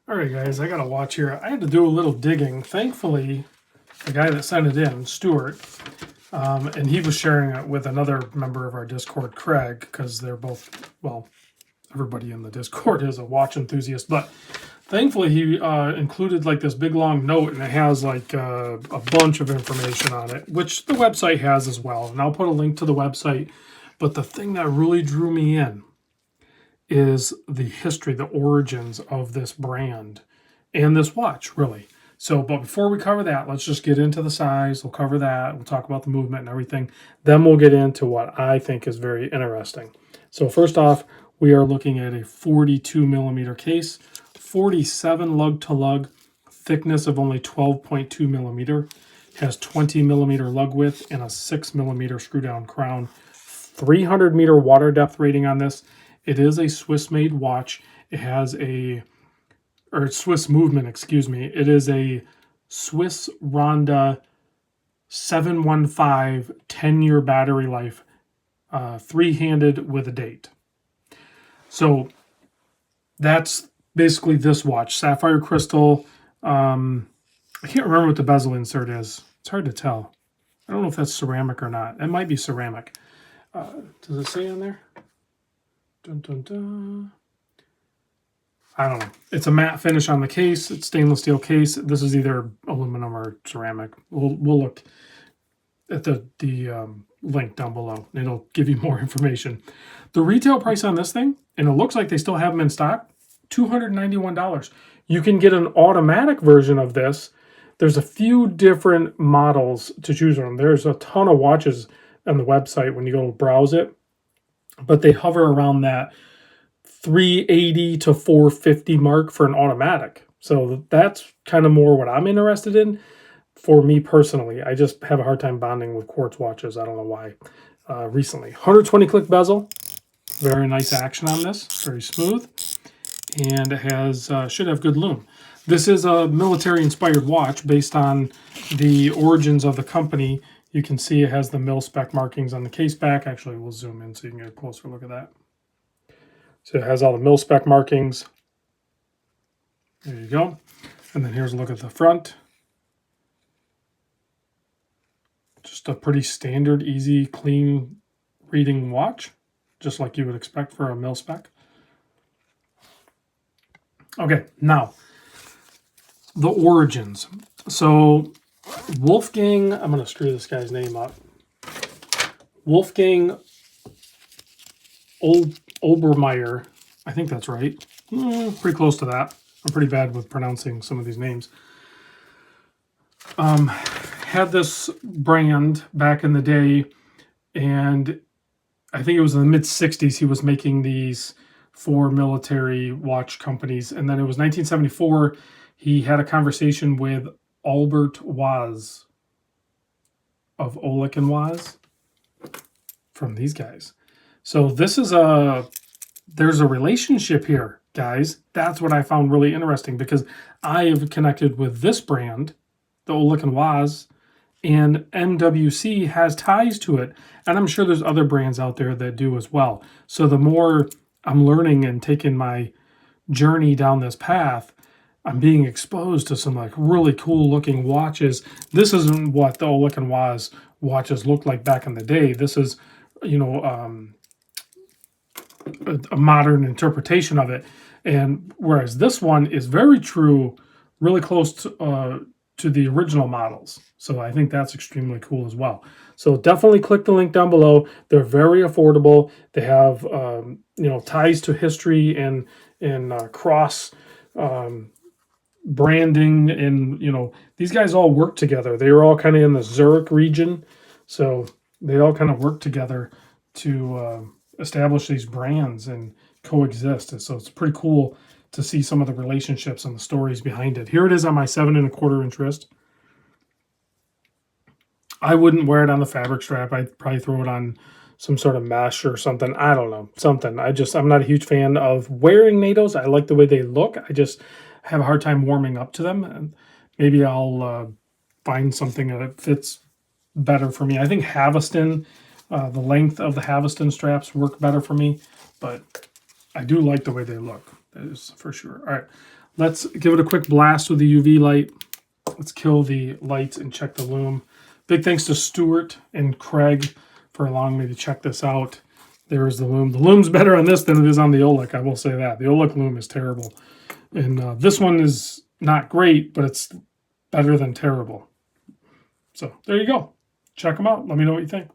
All right, guys, I got to watch here. I had to do a little digging. Thankfully, the guy that sent it in, Stuart, and he was sharing it with another member of our Discord, Craig, because they're both, well, everybody in the Discord is a watch enthusiast. But thankfully, he included like this big long note, and it has like a bunch of information on it, which the website has as well. And I'll put a link to the website. But the thing that really drew me in is the history, the origins of this brand and this watch, really. So, but before we cover that, let's just get into the size. We'll cover that. We'll talk about the movement and everything. Then we'll get into what I think is very interesting. So first off, we are looking at a 42 millimeter case, 47 lug to lug, thickness of only 12.2 millimeter, has 20 millimeter lug width and a 6 millimeter screw down crown, 300 meter water depth rating on this. It is a Swiss made watch. It has or Swiss movement, excuse me. It is a Swiss Ronda 715 10-year battery life, three-handed with a date. So that's basically this watch. Sapphire crystal. I can't remember what the bezel insert is. It's hard to tell. I don't know if that's ceramic or not. It might be ceramic. Does it say on there? Dun, dun, dun. I don't know. It's a matte finish on the case. It's stainless steel case. This is either aluminum or ceramic. We'll look at the link down below. It'll give you more information. The retail price on this thing, and it looks like they still have them in stock, $291. You can get an automatic version of this. There's a few different models to choose from. There's a ton of watches on the website when you go to browse it, but they hover around that 380 to 450 mark for an automatic. So that's kind of more what I'm interested in for me personally. I just have a hard time bonding with quartz watches. I don't know why. Recently, 120 click bezel, very nice action on this, very smooth, and it has should have good lume. This is a military inspired watch based on the origins of the company. You can see it has the mil spec markings on the case back. Actually, we'll zoom in so you can get a closer look at that. So it has all the mil spec markings. There you go. And then here's a look at the front. Just a pretty standard, easy, clean reading watch, just like you would expect for a mil spec. Okay, now the origins. So Wolfgang, I'm going to screw this guy's name up. Wolfgang Obermeyer, I think that's right. Pretty close to that. I'm pretty bad with pronouncing some of these names. Had this brand back in the day, and I think it was in the mid-60s he was making these for military watch companies. And then it was 1974, he had a conversation with Albert Waz of Olich and Waz from these guys. So this is there's a relationship here, guys. That's what I found really interesting, because I have connected with this brand, the Olich and Waz, and MWC has ties to it. And I'm sure there's other brands out there that do as well. So the more I'm learning and taking my journey down this path, I'm being exposed to some like really cool looking watches. This isn't what the Olich and Waz watches looked like back in the day. This is, you know, a modern interpretation of it. And whereas this one is very true, really close to the original models. So I think that's extremely cool as well. So definitely click the link down below. They're very affordable. They have ties to history and cross branding, and these guys all work together. They were all kind of in the Zurich region, so they all kind of work together to establish these brands and coexist. And so it's pretty cool to see some of the relationships and the stories behind it. Here it is on my 7 1/4 inch wrist. I wouldn't wear it on the fabric strap. I'd probably throw it on some sort of mesh or something. I don't know, something. I'm not a huge fan of wearing NATOs. I like the way they look. I just have a hard time warming up to them. And maybe I'll find something that fits better for me. I think Haveston, the length of the Haveston straps work better for me, but I do like the way they look. That is for sure. All right, let's give it a quick blast with the UV light. Let's kill the lights and check the Lume. Big thanks to Stuart and Craig for allowing me to check this out. There is the Lume. The Lume's better on this than it is on the Oleg, I will say that. The Oleg Lume is terrible. And this one is not great, but it's better than terrible. So there you go. Check them out. Let me know what you think.